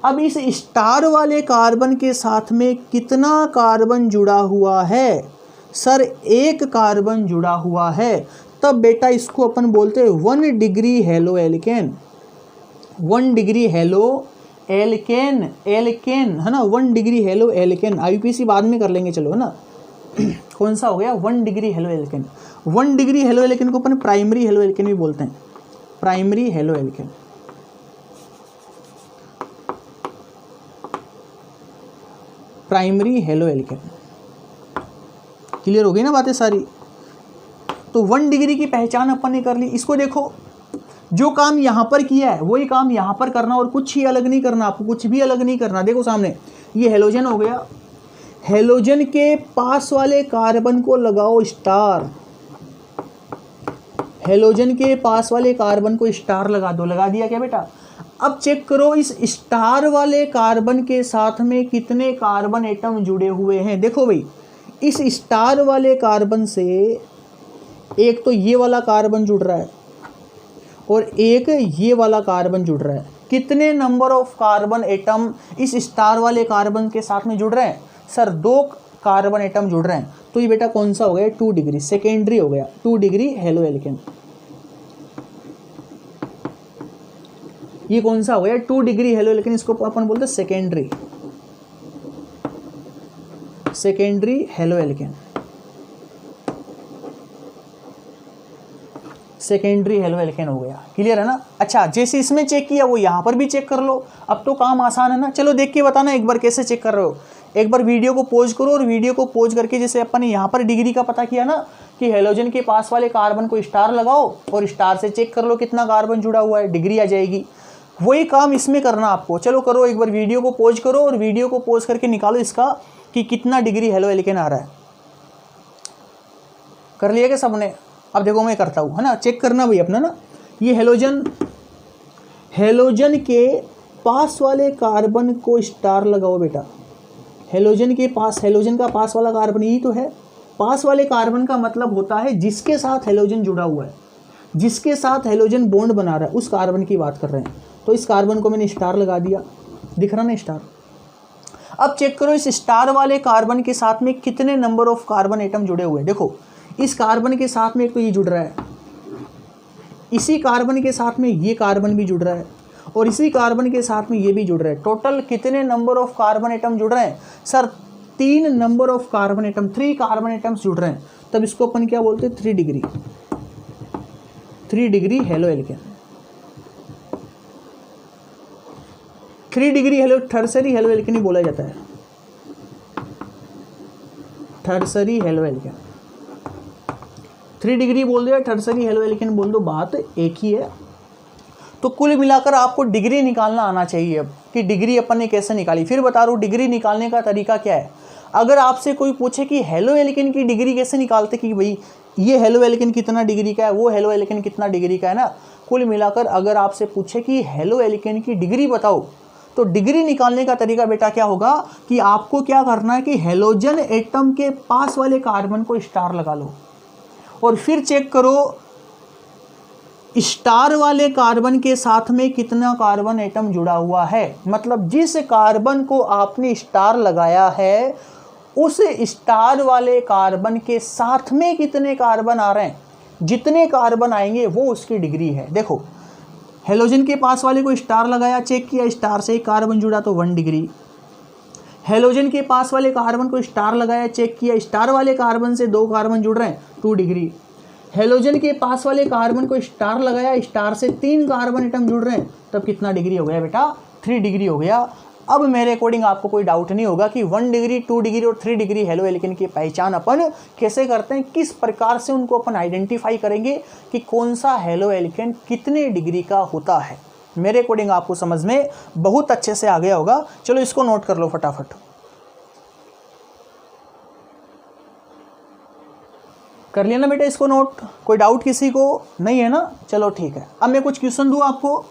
अब इस स्टार वाले कार्बन के साथ में कितना कार्बन जुड़ा हुआ है, सर 1 कार्बन जुड़ा हुआ है, तब बेटा इसको अपन बोलते हैं 1 degree hello alkane. 1 degree hello alkane, alkane है ना, 1 डिग्री हेलो एल्केन। IUPAC बाद में कर लेंगे, चलो है ना। कौन सा हो गया, 1 degree hello alkane. 1 degree halo alkane को अपन प्राइमरी हेलो एल्केन भी बोलते हैं, primary halo alkane. Primary halo alkane, clear हो गई ना बातें सारी। तो 1 डिग्री की पहचान अपन ने कर ली। इसको देखो, जो काम यहाँ पर किया है वही काम यहाँ पर करना, और कुछ ही अलग नहीं करना, आपको कुछ भी अलग नहीं करना। देखो सामने ये हेलोजन हो गया, हेलोजन के पास वाले कार्बन को लगाओ स्टार, हेलोजन के पास वाले कार्बन को स्टार लगा दो, लगा दिया क्या बेटा। अब चेक करो इस स्टार वाले कार्बन के साथ में कितने कार्बन एटम जुड़े हुए हैं। देखो भाई, इस स्टार वाले कार्बन से एक तो ये वाला कार्बन जुड़ रहा है और एक ये वाला कार्बन जुड़ रहा है। कितने नंबर ऑफ कार्बन एटम इस स्टार वाले कार्बन के साथ में जुड़ रहे हैं सर, 2 कार्बन एटम जुड़ रहे हैं। तो ये बेटा कौन सा हो गया, 2 डिग्री, सेकेंडरी हो गया, 2 डिग्री हेलो एल्केन। ये कौन सा हो गया, 2 डिग्री हेलो एल्केन, इसको अपन बोलते हैं secondary, secondary halo alkane, secondary halo alkane हो गया। क्लियर है ना। अच्छा, जैसे इसमें चेक किया वो यहाँ पर भी चेक कर लो। अब तो काम आसान है ना। चलो देख के बताना एक बार कैसे चेक कर रहे हो। एक बार वीडियो को पॉज करो और वीडियो को पॉज करके जैसे अपन ने यहाँ पर डिग्री का पता किया ना कि हेलोजन के पास वाले कार्बन को स्टार लगाओ और स्टार से चेक कर लो कितना कार्बन जुड़ा हुआ है, डिग्री आ जाएगी। वही काम इसमें करना आपको। चलो करो, एक बार वीडियो को पॉज करो और वीडियो को पॉज करके निकालो इसका कि कितना डिग्री हेलो एल्केन आ रहा है। कर लिया क्या सबने। अब देखो मैं करता हूँ, है ना, चेक करना भाई अपना ना। ये हेलोजन के पास वाले कार्बन को स्टार लगाओ बेटा। हेलोजन के पास, हेलोजन का पास वाला कार्बन यही तो है। पास वाले कार्बन का मतलब होता है जिसके साथ हेलोजन जुड़ा हुआ है, जिसके साथ हेलोजन बॉन्ड बना रहा है, उस कार्बन की बात कर रहे हैं। तो इस कार्बन को मैंने स्टार लगा दिया, दिख रहा ना स्टार। अब चेक करो इस स्टार वाले कार्बन के साथ में कितने नंबर ऑफ कार्बन एटम जुड़े हुए हैं। देखो इस कार्बन के साथ में एक तो ये जुड़ रहा है, इसी कार्बन के साथ में ये कार्बन भी जुड़ रहा है और इसी कार्बन के साथ में ये भी जुड़ रहा है। टोटल कितने नंबर ऑफ कार्बन एटम जुड़ रहे हैं sir, 3 number of carbon atom, 3 carbon atoms जुड़ रहे हैं। तब इसको अपन क्या बोलते हैं, 3 degree, 3 degree halo alkane. 3 degree halo, tertiary haloalkane ही बोला जाता है, टर्सरी हेलो एल्केन। 3 डिग्री बोल दो या टर्सरी हेलो एल्केन बोल दो, बात एक ही है। तो कुल मिलाकर आपको डिग्री निकालना आना चाहिए। अब कि डिग्री अपन ने कैसे निकाली, फिर बता रहा हूँ डिग्री निकालने का तरीका क्या है। अगर आपसे कोई पूछे कि हेलो एल्केन की डिग्री कैसे निकालते, कि भाई ये हेलो एल्केन कितना डिग्री का है, वो हेलो एल्केन कितना डिग्री का है ना, कुल मिलाकर अगर आपसे पूछे कि हेलो एल्केन की डिग्री बताओ, तो डिग्री निकालने का तरीका बेटा क्या होगा कि आपको क्या करना है कि हेलोजन एटम के पास वाले कार्बन को स्टार लगा लो और फिर चेक करो स्टार वाले कार्बन के साथ में कितना कार्बन एटम जुड़ा हुआ है। मतलब जिस कार्बन को आपने स्टार लगाया है उस स्टार वाले कार्बन के साथ में कितने कार्बन आ रहे हैं, जितने कार्बन आएंगे वो उसकी डिग्री है। देखो हेलोजन के पास वाले को स्टार लगाया, चेक किया, स्टार से एक कार्बन जुड़ा तो 1 डिग्री। हेलोजन के पास वाले कार्बन को स्टार लगाया, चेक किया, स्टार वाले कार्बन से 2 कार्बन जुड़ रहे हैं, 2 डिग्री। हेलोजन के पास वाले कार्बन को स्टार लगाया, स्टार से 3 कार्बन एटम जुड़ रहे हैं, तब कितना डिग्री हो गया बेटा, 3 डिग्री हो गया। अब मेरे अकॉर्डिंग आपको कोई डाउट नहीं होगा कि 1 डिग्री, 2 डिग्री और 3 डिग्री हेलो एल्केन की पहचान अपन कैसे करते हैं, किस प्रकार से उनको अपन आइडेंटिफाई करेंगे कि कौन सा हेलो एल्केन कितने डिग्री का होता है। मेरे अकॉर्डिंग आपको समझ में बहुत अच्छे से आ गया होगा। चलो इसको नोट कर लो फटाफट। कर लिया ना बेटा इसको नोट, कोई डाउट किसी को नहीं है ना। चलो ठीक है, अब मैं कुछ क्वेश्चन दूँ आपको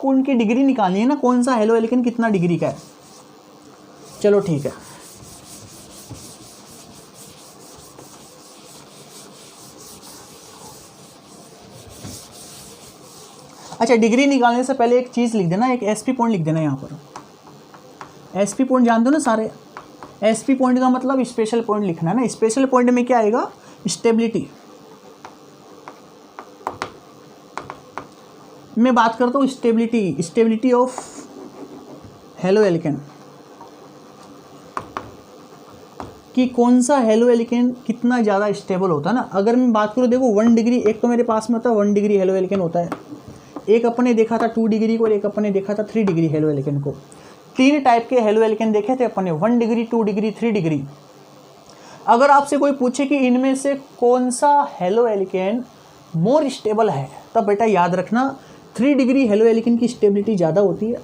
उनकी डिग्री निकालनी है ना, कौन सा हेलो एल्केन कितना डिग्री का है। चलो ठीक है, अच्छा डिग्री निकालने से पहले एक चीज़ लिख देना, एक एसपी पॉइंट लिख देना। यहाँ पर एसपी पॉइंट जान दो ना सारे। एसपी पॉइंट का मतलब स्पेशल पॉइंट लिखना है ना। स्पेशल पॉइंट में क्या आएगा, स्टेबिलिटी। मैं बात करता हूँ स्टेबिलिटी ऑफ हेलो एल्केन, कि कौन सा हेलो एल्केन कितना ज़्यादा स्टेबल होता है ना। अगर मैं बात करूँ, देखो 1 डिग्री एक तो मेरे पास में होता है, 1 डिग्री हेलो एल्केन होता है। एक अपने देखा था 2 डिग्री को और एक अपने देखा था 3 डिग्री हेलो एल्केन को। 3 टाइप के हेलो एल्केन देखे थे अपने, 1 डिग्री, 2 डिग्री, 3 डिग्री। अगर आपसे कोई पूछे कि इनमें से कौन सा हेलो एल्केन मोर स्टेबल है, तब बेटा याद रखना 3 डिग्री हेलो एल्केन की स्टेबिलिटी ज़्यादा होती है,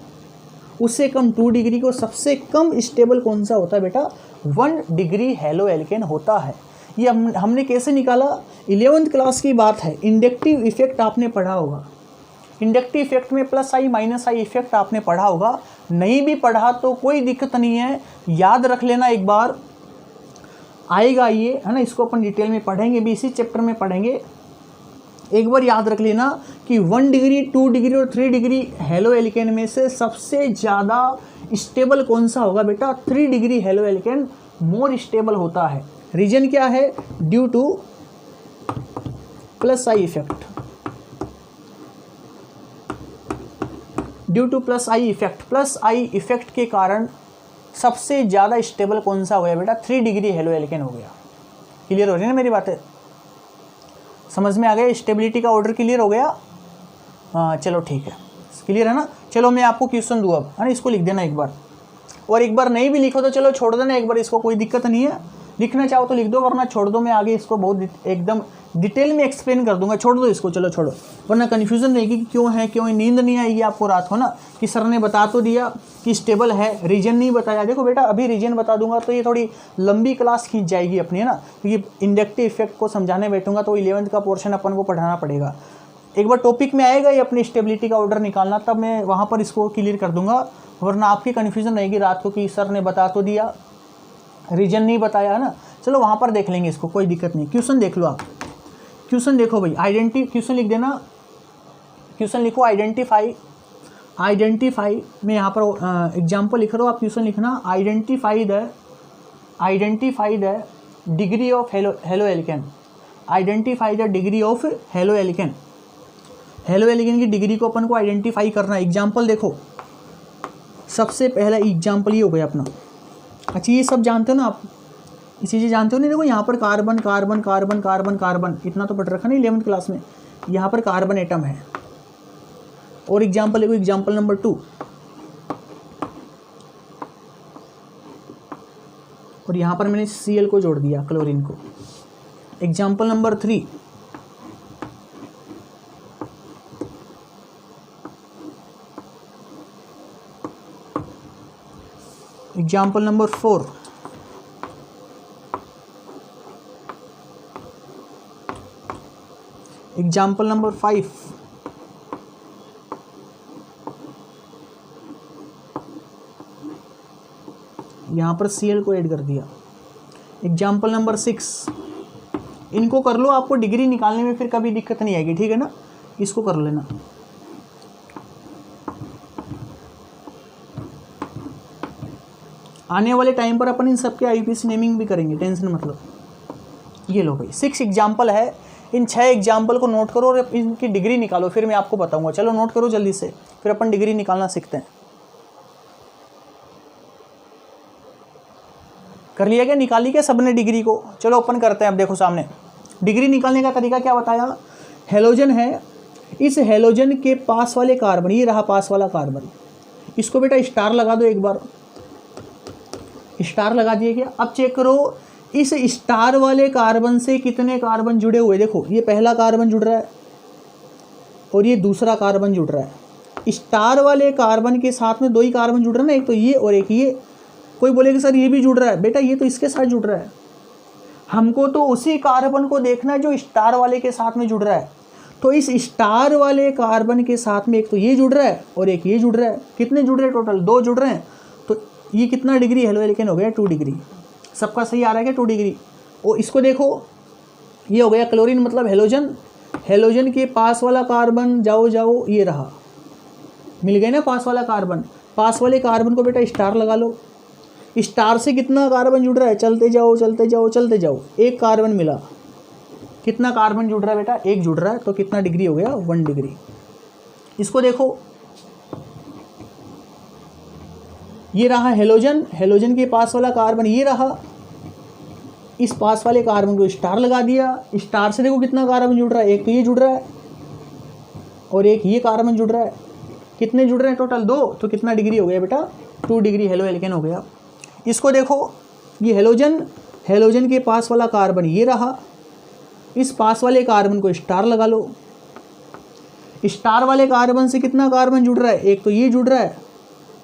उससे कम 2 डिग्री को। सबसे कम स्टेबल कौन सा होता है बेटा, 1 डिग्री हेलो एल्केन होता है। ये हमने कैसे निकाला? 11th क्लास की बात है, इंडक्टिव इफेक्ट आपने पढ़ा होगा। इंडक्टिव इफेक्ट में plus I minus I effect आपने पढ़ा होगा। नहीं भी पढ़ा तो कोई दिक्कत नहीं है, याद रख लेना, एक बार आएगा ये, है ना। इसको अपन डिटेल में पढ़ेंगे भी, इसी चैप्टर में पढ़ेंगे। एक बार याद रख लेना कि 1 डिग्री 2 डिग्री और 3 डिग्री हेलो एल्केन में से सबसे ज़्यादा स्टेबल कौन सा होगा बेटा? 3 degree halo alkane more stable होता है। रीजन क्या है? Due two plus I effect. Due two plus I effect, plus I effect के कारण सबसे ज़्यादा स्टेबल कौन सा हो गया बेटा? 3 डिग्री हेलो एल्केन हो गया। क्लियर हो रही है ना मेरी बातें? समझ में आ गया? स्टेबिलिटी का ऑर्डर क्लियर हो गया? हाँ चलो ठीक है, क्लियर है ना। चलो मैं आपको क्वेश्चन दूँ अब, है ना। इसको लिख देना एक बार, और एक बार नहीं भी लिखो तो चलो छोड़ देना एक बार, इसको कोई दिक्कत नहीं है। लिखना चाहो तो लिख दो, वरना छोड़ दो, मैं आगे इसको बहुत एकदम डिटेल में एक्सप्लेन कर दूंगा। छोड़ दो इसको, चलो छोड़ो, वरना कन्फ्यूजन रहेगी कि क्यों है, क्यों नींद नहीं आएगी आपको रात को ना, कि सर ने बता तो दिया कि स्टेबल है, रीजन नहीं बताया। देखो बेटा अभी रीजन बता दूंगा तो ये थोड़ी लंबी क्लास खींच जाएगी अपनी, है ना, क्योंकि इंडक्टिव इफेक्ट को समझाने बैठूंगा तो 11th का पोर्शन अपन को पढ़ाना पड़ेगा। एक बार टॉपिक में आएगा ये अपनी स्टेबिलिटी का ऑर्डर निकालना, तब मैं वहाँ पर इसको क्लियर कर दूंगा, वरना आपकी कन्फ्यूजन रहेगी रात को कि सर ने बता तो दिया, रीजन नहीं बताया, है ना। चलो वहाँ पर देख लेंगे इसको, कोई दिक्कत नहीं। क्वेश्चन देख लो आप, क्वेश्चन देखो भाई, क्वेश्चन लिख देना, क्वेश्चन लिखो आइडेंटिफाई में यहाँ पर एग्जाम्पल लिख रहा हो आप, क्वेश्चन लिखना identify the degree of halo alkane. Identify the degree of halo alkane. Halo alkane की डिग्री को अपन को आइडेंटिफाई करना है। एग्जाम्पल देखो, सबसे पहला एग्जाम्पल ये हो गया अपना। अच्छा ये सब जानते हो ना आप, ये चीज़ें जानते हो नहीं? देखो यहाँ पर carbon carbon carbon carbon carbon, इतना तो पढ़ रखा नहीं 11th क्लास में। यहाँ पर कार्बन एटम है। और एग्जाम्पल देखो, एग्जाम्पल नंबर 2, और यहाँ पर मैंने Cl को जोड़ दिया, क्लोरीन को। Example number 3, example number 4, example number 5, यहाँ पर Cl को ऐड कर दिया। एग्जाम्पल नंबर 6, इनको कर लो, आपको डिग्री निकालने में फिर कभी दिक्कत नहीं आएगी, ठीक है ना। इसको कर लेना। आने वाले टाइम पर अपन इन सबके IUPAC नेमिंग भी करेंगे, टेंशन मतलब। ये लो भाई 6 एग्जाम्पल है, इन 6 एग्जाम्पल को नोट करो और इनकी डिग्री निकालो, फिर मैं आपको बताऊंगा। चलो नोट करो जल्दी से, फिर अपन डिग्री निकालना सीखते हैं। कर लिया क्या? निकाली क्या सबने डिग्री को? चलो अपन करते हैं। अब देखो सामने डिग्री निकालने का तरीका क्या बताया। हेलोजन है, इस हेलोजन के पास वाले कार्बन, ये रहा पास वाला कार्बन, इसको बेटा स्टार लगा दो एक बार। स्टार लगा दिए क्या? अब चेक करो इस स्टार वाले कार्बन से कितने कार्बन जुड़े हुए। देखो ये पहला कार्बन जुड़ रहा है और ये दूसरा कार्बन जुड़ रहा है। स्टार वाले कार्बन के साथ में 2 ही कार्बन जुड़ रहे हैं ना, एक तो ये और एक ये। कोई बोलेगा सर ये भी जुड़ रहा है, बेटा ये तो इसके साथ जुड़ रहा है। हमको तो उसी कार्बन को देखना है जो स्टार वाले के साथ में जुड़ रहा है। तो इस स्टार वाले कार्बन के साथ में एक तो ये जुड़ रहा है और एक ये जुड़ रहा है। कितने जुड़ रहे हैं? टोटल 2 जुड़ रहे हैं। तो ये कितना डिग्री हेलो एल्केन हो गया? 2 डिग्री। सबका सही आ रहा है क्या? 2 डिग्री। और इसको देखो, ये हो गया क्लोरीन मतलब हेलोजन। हेलोजन के पास वाला कार्बन जाओ जाओ, ये रहा, मिल गए ना पास वाला कार्बन। पास वाले कार्बन को बेटा स्टार लगा लो। स्टार से कितना कार्बन जुड़ रहा है? चलते जाओ चलते जाओ चलते जाओ, 1 कार्बन मिला। कितना कार्बन जुड़ रहा है बेटा? 1 जुड़ रहा है। तो कितना डिग्री हो गया? 1 डिग्री। इसको देखो, ये रहा हेलोजन, हेलोजन के पास वाला कार्बन ये रहा। इस पास वाले कार्बन को स्टार लगा दिया। स्टार से देखो कितना कार्बन जुड़ रहा है? एक तो ये जुड़ रहा है और एक ये कार्बन जुड़ रहा है। कितने जुड़ रहे हैं? टोटल 2। तो कितना डिग्री हो गया बेटा? 2 डिग्री हेलो एल्केन हो गया। इसको देखो, ये हेलोजन, हेलोजन के पास वाला कार्बन ये रहा। इस पास वाले कार्बन को स्टार लगा लो। स्टार वाले कार्बन से कितना कार्बन जुड़ रहा है? एक तो ये जुड़ रहा है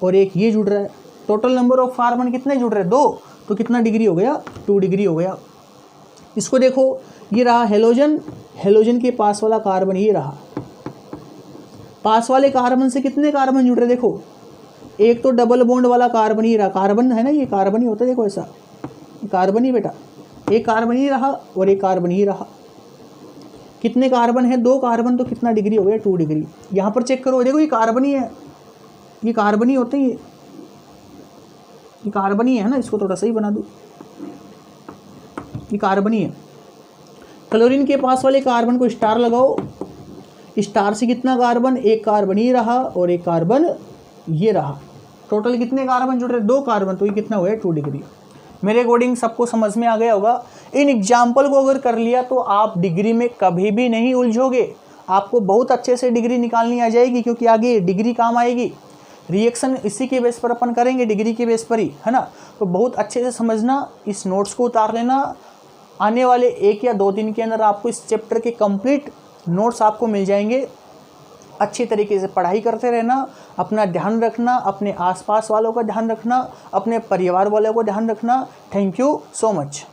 और एक ये जुड़ रहा है। टोटल नंबर ऑफ कार्बन कितने जुड़ रहे हैं? 2। तो कितना डिग्री हो गया? 2 डिग्री हो गया। इसको देखो, ये रहा हेलोजन, हेलोजन के पास वाला कार्बन ये रहा, पास वाले कार्बन से कितने कार्बन जुड़ रहे देखो, एक तो डबल बॉन्ड वाला कार्बन ही रहा, कार्बन है ना, ये कार्बन ही होता है देखो ऐसा, कार्बन ही बेटा, एक कार्बन ही रहा और एक कार्बन ही रहा। कितने कार्बन है, 2 कार्बन, तो कितना डिग्री हो गया 2 डिग्री। यहाँ पर चेक करो, देखो ये कार्बन ही है, ये कार्बन ही होते हैं, ये कार्बन ही है ना, इसको थोड़ा सही बना दो, ये कार्बन ही है। क्लोरीन के पास वाले कार्बन को स्टार लगाओ, स्टार से कितना कार्बन, एक कार्बन ही रहा और एक कार्बन ये रहा। टोटल कितने कार्बन जुड़ रहे, 2 कार्बन, तो ये कितना हुआ 2 डिग्री। मेरे अकॉर्डिंग सबको समझ में आ गया होगा। इन एग्जाम्पल को अगर कर लिया तो आप डिग्री में कभी भी नहीं उलझोगे, आपको बहुत अच्छे से डिग्री निकालनी आ जाएगी, क्योंकि आगे डिग्री काम आएगी। रिएक्शन इसी के बेस पर अपन करेंगे, डिग्री के बेस पर ही, है ना। तो बहुत अच्छे से समझना, इस नोट्स को उतार लेना, आने वाले 1 या 2 दिन के अंदर आपको इस चैप्टर के कंप्लीट नोट्स आपको मिल जाएंगे। अच्छी तरीके से पढ़ाई करते रहना, अपना ध्यान रखना, अपने आसपास वालों का ध्यान रखना, अपने परिवार वालों को ध्यान रखना। Thank you so much.